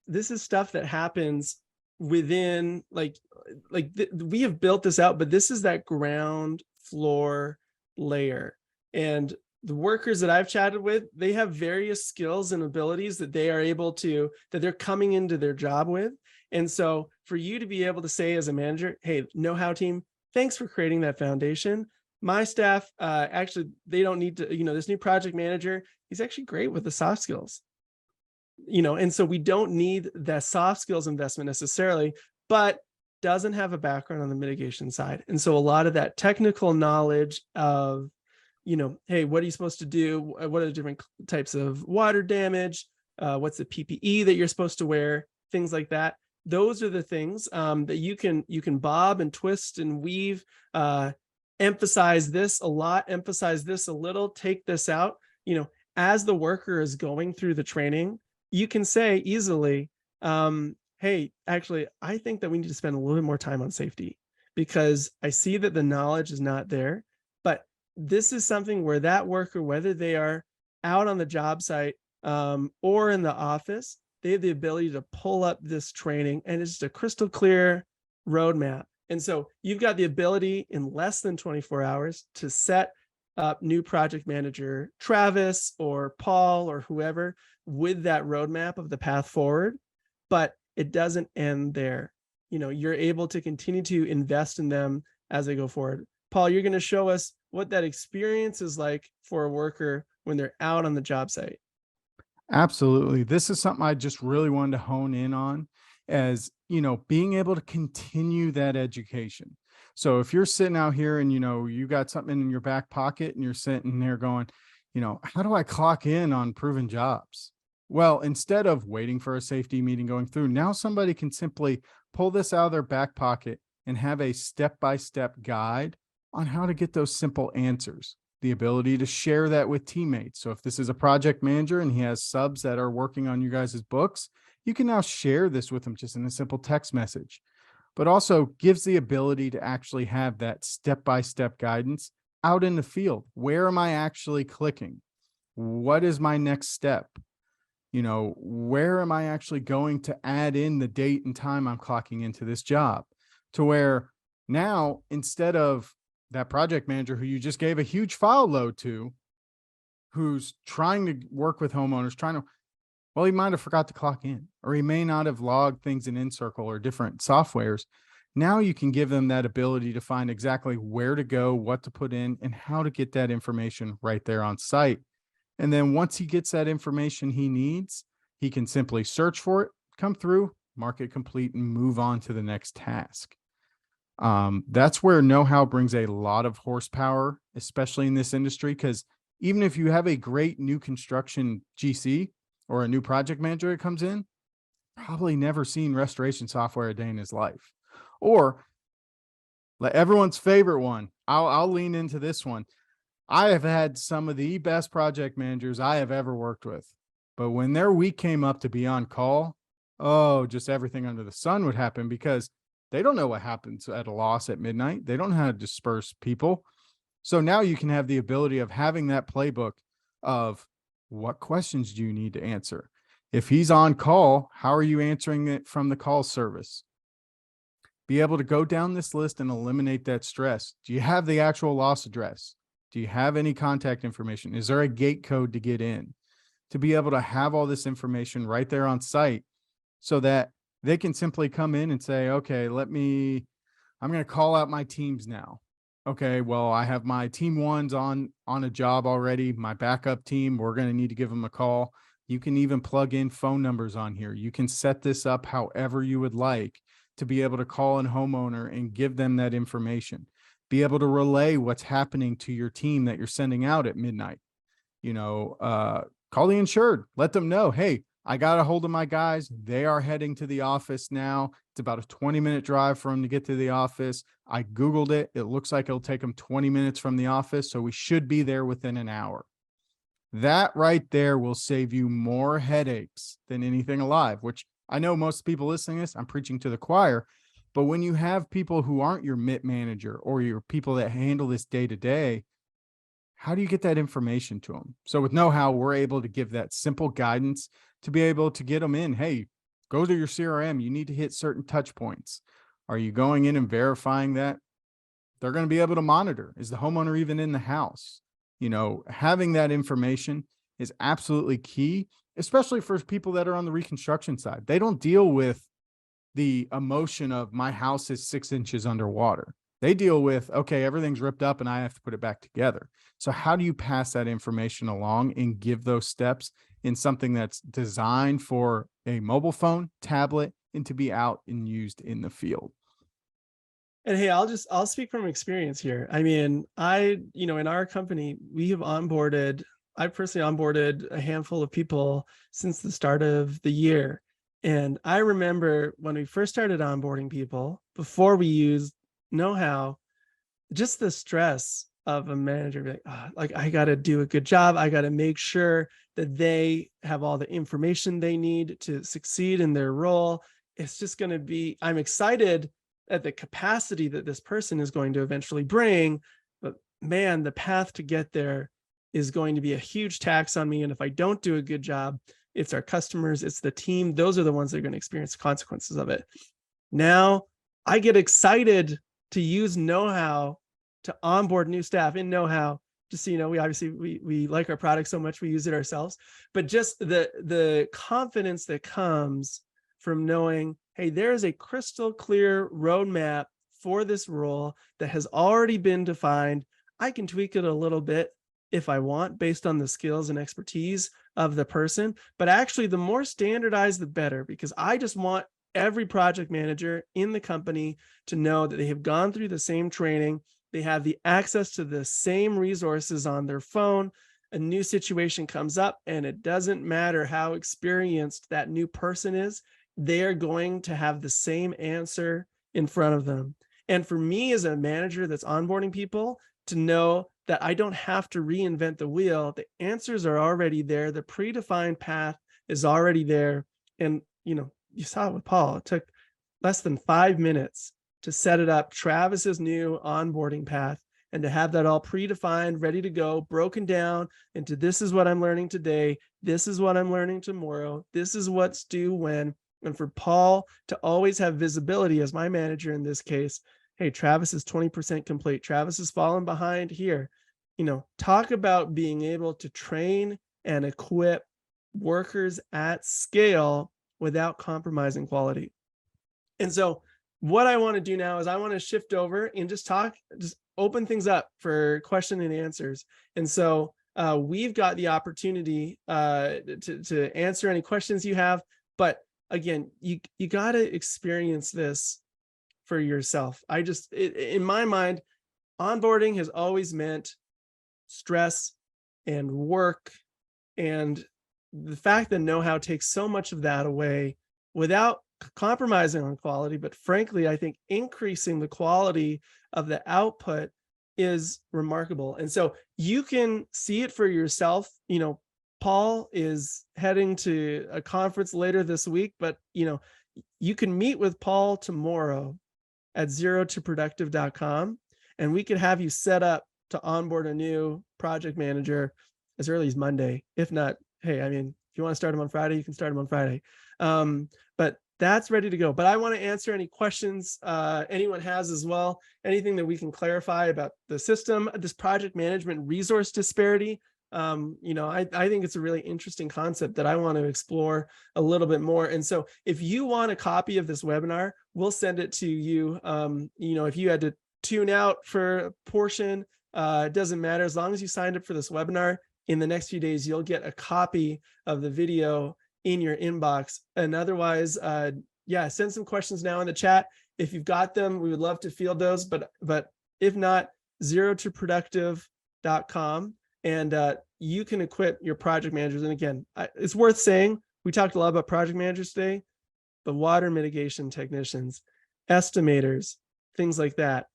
This is stuff that happens within we have built this out, but this is that ground floor layer. And the workers that I've chatted with, they have various skills and abilities that they are able to, that they're coming into their job with. And so for you to be able to say as a manager, hey, know-how team, thanks for creating that foundation. My staff, actually, they don't need to, this new project manager, he's actually great with the soft skills, and so we don't need that soft skills investment necessarily, but doesn't have a background on the mitigation side. And so a lot of that technical knowledge of, hey, what are you supposed to do? What are the different types of water damage? What's the PPE that you're supposed to wear? Things like that. Those are the things that you can bob and twist and weave, emphasize this a lot, emphasize this a little, take this out. As the worker is going through the training, you can say easily, hey, actually, I think that we need to spend a little bit more time on safety because I see that the knowledge is not there. But this is something where that worker, whether they are out on the job site or in the office, they have the ability to pull up this training and it's just a crystal clear roadmap. And so you've got the ability in less than 24 hours to set up new project manager Travis or Paul or whoever with that roadmap of the path forward. But it doesn't end there. You're able to continue to invest in them as they go forward. Paul, you're going to show us what that experience is like for a worker when they're out on the job site. Absolutely. This is something I just really wanted to hone in on as, being able to continue that education. So if you're sitting out here and, you got something in your back pocket and you're sitting there going, how do I clock in on proven jobs? Well, instead of waiting for a safety meeting going through, now somebody can simply pull this out of their back pocket and have a step-by-step guide on how to get those simple answers. The ability to share that with teammates. So if this is a project manager and he has subs that are working on you guys' books, you can now share this with them just in a simple text message, but also gives the ability to actually have that step-by-step guidance out in the field. Where am I actually clicking? What is my next step? Where am I actually going to add in the date and time I'm clocking into this job? To where now, instead of that project manager who you just gave a huge file load to, who's trying to work with homeowners, he might have forgot to clock in, or he may not have logged things in InCircle or different softwares. Now you can give them that ability to find exactly where to go, what to put in, and how to get that information right there on site. And then once he gets that information he needs, he can simply search for it, come through, mark it complete, and move on to the next task. That's where know-how brings a lot of horsepower, especially in this industry, because even if you have a great new construction GC or a new project manager that comes in, probably never seen restoration software a day in his life. Or like everyone's favorite one, I'll lean into this one. I have had some of the best project managers I have ever worked with, but when their week came up to be on call, oh, just everything under the sun would happen because they don't know what happens at a loss at midnight. They don't know how to disperse people. So now you can have the ability of having that playbook of what questions do you need to answer? If he's on call, how are you answering it from the call service? Be able to go down this list and eliminate that stress. Do you have the actual loss address? Do you have any contact information? Is there a gate code to get in? To be able to have all this information right there on site so that they can simply come in and say, okay, I'm going to call out my teams now. Okay, well, I have my team ones on a job already. My backup team, we're going to need to give them a call. You can even plug in phone numbers on here. You can set this up however you would like to be able to call a homeowner and give them that information. Be able to relay what's happening to your team that you're sending out at midnight. Call the insured, let them know, hey, I got a hold of my guys. They are heading to the office now. It's about a 20-minute drive for them to get to the office. I Googled it. It looks like it'll take them 20 minutes from the office. So we should be there within an hour. That right there will save you more headaches than anything alive, which I know most people listening to this, I'm preaching to the choir. But when you have people who aren't your MIT manager or your people that handle this day to day, how do you get that information to them? So with know-how, we're able to give that simple guidance to be able to get them in. Hey, go to your CRM. You need to hit certain touch points. Are you going in and verifying that? They're going to be able to monitor. Is the homeowner even in the house? Having that information is absolutely key, especially for people that are on the reconstruction side. They don't deal with the emotion of my house is 6 inches underwater. They deal with, okay, everything's ripped up and I have to put it back together. So how do you pass that information along and give those steps in something that's designed for a mobile phone, tablet, and to be out and used in the field? And hey, I'll speak from experience here. I mean, in our company, I personally onboarded a handful of people since the start of the year. And I remember when we first started onboarding people, before we used know-how, just the stress of a manager being like I got to do a good job. I got to make sure that they have all the information they need to succeed in their role. It's just going to be, I'm excited at the capacity that this person is going to eventually bring, but man, the path to get there is going to be a huge tax on me. And if I don't do a good job, it's our customers, it's the team. Those are the ones that are going to experience the consequences of it. Now I get excited to use know-how to onboard new staff in know-how. Just so you know, we like our product so much we use it ourselves, but just the confidence that comes from knowing, hey, there is a crystal clear roadmap for this role that has already been defined. I can tweak it a little bit if I want based on the skills and expertise of the person, but actually the more standardized, the better, because I just want every project manager in the company to know that they have gone through the same training. They have the access to the same resources on their phone. A new situation comes up and it doesn't matter how experienced that new person is. They're going to have the same answer in front of them. And for me as a manager that's onboarding people, to know that I don't have to reinvent the wheel, the answers are already there. The predefined path is already there. And, you saw it with Paul. It took less than 5 minutes to set it up, Travis's new onboarding path, and to have that all predefined, ready to go, broken down into this is what I'm learning today. This is what I'm learning tomorrow. This is what's due when. And for Paul to always have visibility as my manager in this case, hey, Travis is 20% complete. Travis is falling behind here. Talk about being able to train and equip workers at scale without compromising quality. And so what I want to do now is I want to shift over and just open things up for question and answers. And so we've got the opportunity to answer any questions you have, but again, you got to experience this for yourself. In my mind, onboarding has always meant stress, and work. And the fact that know-how takes so much of that away without compromising on quality, but frankly, I think increasing the quality of the output is remarkable. And so you can see it for yourself. Paul is heading to a conference later this week, but you can meet with Paul tomorrow at zerotoproductive.com, and we could have you set up to onboard a new project manager as early as Monday. If not, hey, I mean, if you want to start them on Friday, you can start them on Friday. But that's ready to go. But I want to answer any questions anyone has as well. Anything that we can clarify about the system, this project management resource disparity. I think it's a really interesting concept that I want to explore a little bit more. And so if you want a copy of this webinar, we'll send it to you. If you had to tune out for a portion, it doesn't matter. As long as you signed up for this webinar, in the next few days, you'll get a copy of the video in your inbox. And otherwise, send some questions now in the chat. If you've got them, we would love to field those. But if not, zerotoproductive.com. And you can equip your project managers. And again, it's worth saying, we talked a lot about project managers today, but water mitigation technicians, estimators, things like that.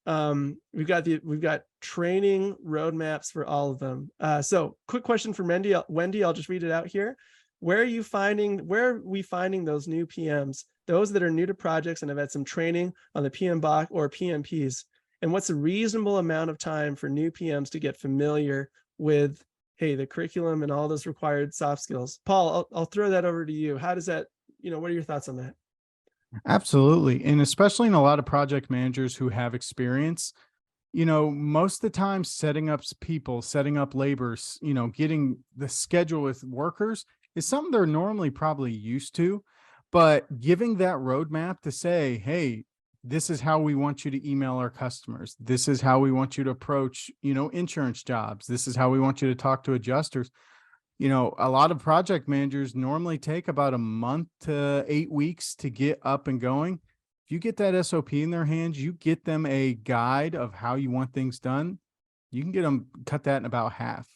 We've got training roadmaps for all of them. So quick question for Wendy, I'll just read it out here. Where are we finding those new PMs, those that are new to projects and have had some training on the PMBOK or PMPs? And what's a reasonable amount of time for new PMs to get familiar with, the curriculum and all those required soft skills? Paul, I'll throw that over to you. How does that, what are your thoughts on that? Absolutely. And especially in a lot of project managers who have experience, most of the time setting up people, setting up labors, getting the schedule with workers is something they're normally probably used to, but giving that roadmap to say, hey, this is how we want you to email our customers. This is how we want you to approach, insurance jobs. This is how we want you to talk to adjusters. A lot of project managers normally take about a month to 8 weeks to get up and going. If you get that SOP in their hands, you get them a guide of how you want things done, you can get them cut that in about half.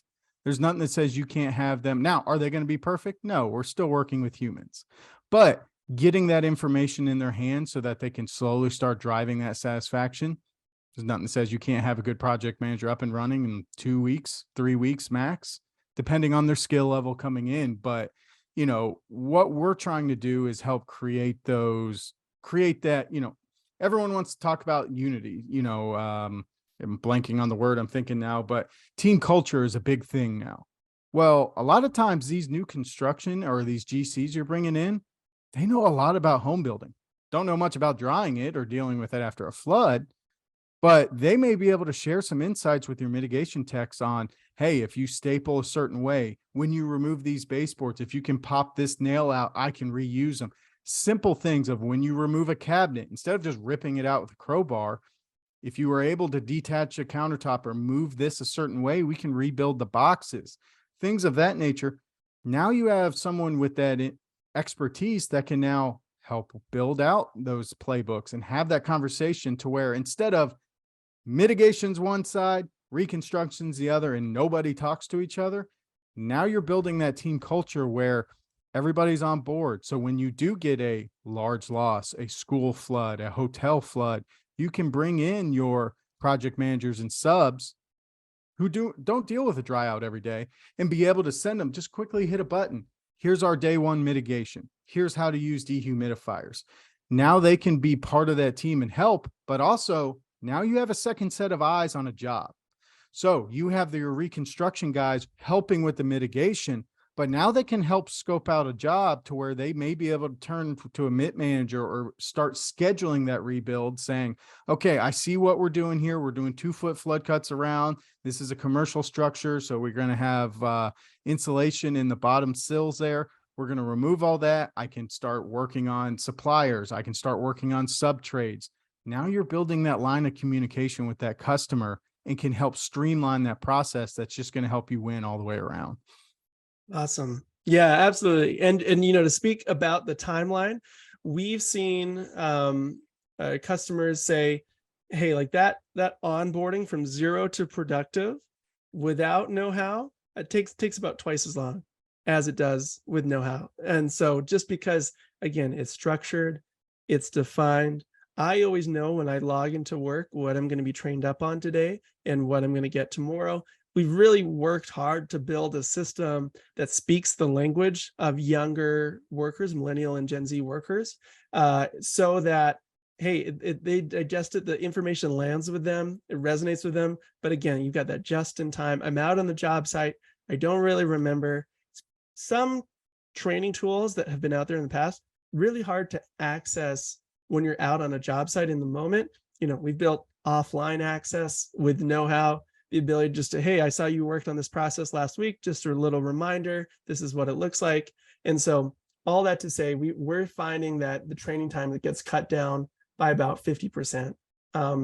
There's nothing that says you can't have them. Now, are they going to be perfect? No, we're still working with humans. But getting that information in their hands so that they can slowly start driving that satisfaction, there's nothing that says you can't have a good project manager up and running in 2 weeks, 3 weeks max, depending on their skill level coming in. But, what we're trying to do is help create that, everyone wants to talk about unity, I'm blanking on the word I'm thinking now, but team culture is a big thing now. Well, a lot of times these new construction or these GCs you're bringing in, they know a lot about home building, don't know much about drying it or dealing with it after a flood, but they may be able to share some insights with your mitigation techs on, hey, if you staple a certain way, when you remove these baseboards, if you can pop this nail out, I can reuse them. Simple things of when you remove a cabinet, instead of just ripping it out with a crowbar, if you were able to detach a countertop or move this a certain way, we can rebuild the boxes, things of that nature. Now you have someone with that expertise that can now help build out those playbooks and have that conversation to where instead of mitigation's one side, reconstruction's the other, and nobody talks to each other, now you're building that team culture where everybody's on board. So when you do get a large loss, a school flood, a hotel flood, you can bring in your project managers and subs who don't deal with a dry out every day and be able to send them, just quickly hit a button. Here's our day one mitigation. Here's how to use dehumidifiers. Now they can be part of that team and help, but also now you have a second set of eyes on a job. So you have your reconstruction guys helping with the mitigation, but now they can help scope out a job to where they may be able to turn to a MIT manager or start scheduling that rebuild saying, okay, I see what we're doing here. We're doing 2-foot flood cuts around. This is a commercial structure. So we're going to have insulation in the bottom sills there. We're going to remove all that. I can start working on suppliers. I can start working on sub trades. Now you're building that line of communication with that customer and can help streamline that process. That's just going to help you win all the way around. Awesome. Yeah, absolutely. And to speak about the timeline, we've seen customers say, hey, like that onboarding from zero to productive without know-how, it takes about twice as long as it does with know-how. And so just because, again, it's structured, it's defined. I always know when I log into work what I'm going to be trained up on today and what I'm going to get tomorrow. We've really worked hard to build a system that speaks the language of younger workers, millennial and Gen Z workers, so that hey, they digest it, the information lands with them, it resonates with them. But again, you've got that just in time. I'm out on the job site. I don't really remember. Some training tools that have been out there in the past, really hard to access when you're out on a job site in the moment. We've built offline access with know-how, the ability just to, hey, I saw you worked on this process last week, just a little reminder, this is what it looks like. And so all that to say, we're finding that the training time that gets cut down by about 50%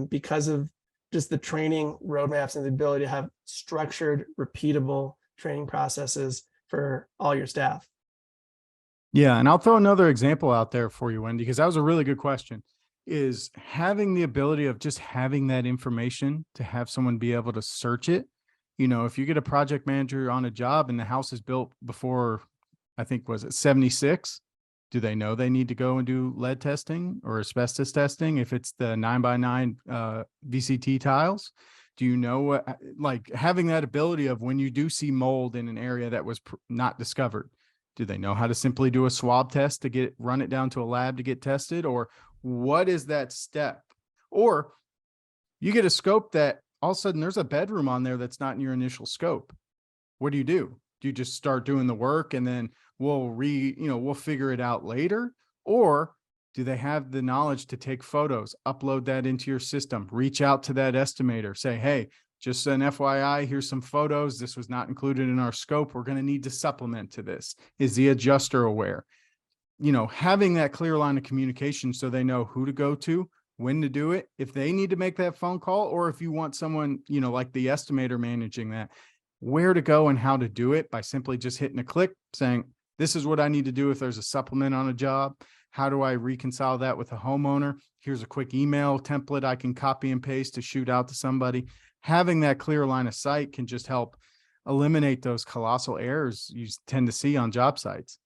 because of just the training roadmaps and the ability to have structured, repeatable training processes for all your staff. Yeah. And I'll throw another example out there for you, Wendy, because that was a really good question. Is having the ability of just having that information to have someone be able to search it. If you get a project manager on a job and the house is built before, I think, was it 76? Do they know they need to go and do lead testing or asbestos testing if it's the 9x9 VCT tiles? Do you know what, like having that ability of when you do see mold in an area that was not discovered, do they know how to simply do a swab test to run it down to a lab to get tested? Or what is that step? Or you get a scope that all of a sudden there's a bedroom on there that's not in your initial scope. What do? Do you just start doing the work and then we'll figure it out later? Or do they have the knowledge to take photos, upload that into your system, reach out to that estimator, say, hey, just an FYI, here's some photos. This was not included in our scope. We're going to need to supplement to this. Is the adjuster aware? Having that clear line of communication so they know who to go to, when to do it, if they need to make that phone call, or if you want someone, like the estimator managing that, where to go and how to do it by simply just hitting a click saying, this is what I need to do if there's a supplement on a job. How do I reconcile that with a homeowner? Here's a quick email template I can copy and paste to shoot out to somebody. Having that clear line of sight can just help eliminate those colossal errors you tend to see on job sites.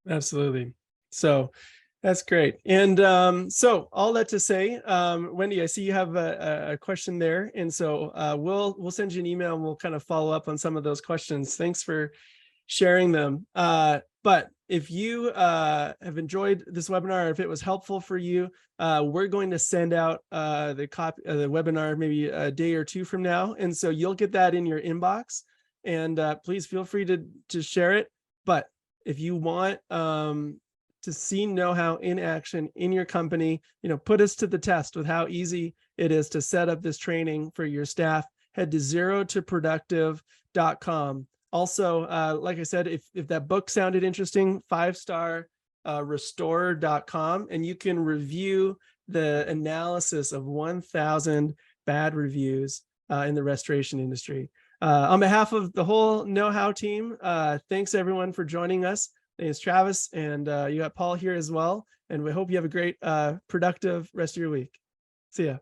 Absolutely. So that's great. And so all that to say, Wendy, I see you have a question there. And so we'll send you an email and we'll kind of follow up on some of those questions. Thanks for sharing them. But if you have enjoyed this webinar, if it was helpful for you, we're going to send out the webinar maybe a day or two from now. And so you'll get that in your inbox, and please feel free to share it. But if you want to see know-how in action in your company, put us to the test with how easy it is to set up this training for your staff, head to zerotoproductive.com. Also, like I said, if that book sounded interesting, 5-star restorer.com, and you can review the analysis of 1,000 bad reviews in the restoration industry. On behalf of the whole know-how team, thanks everyone for joining us. My name is Travis, and you got Paul here as well. And we hope you have a great, productive rest of your week. See ya.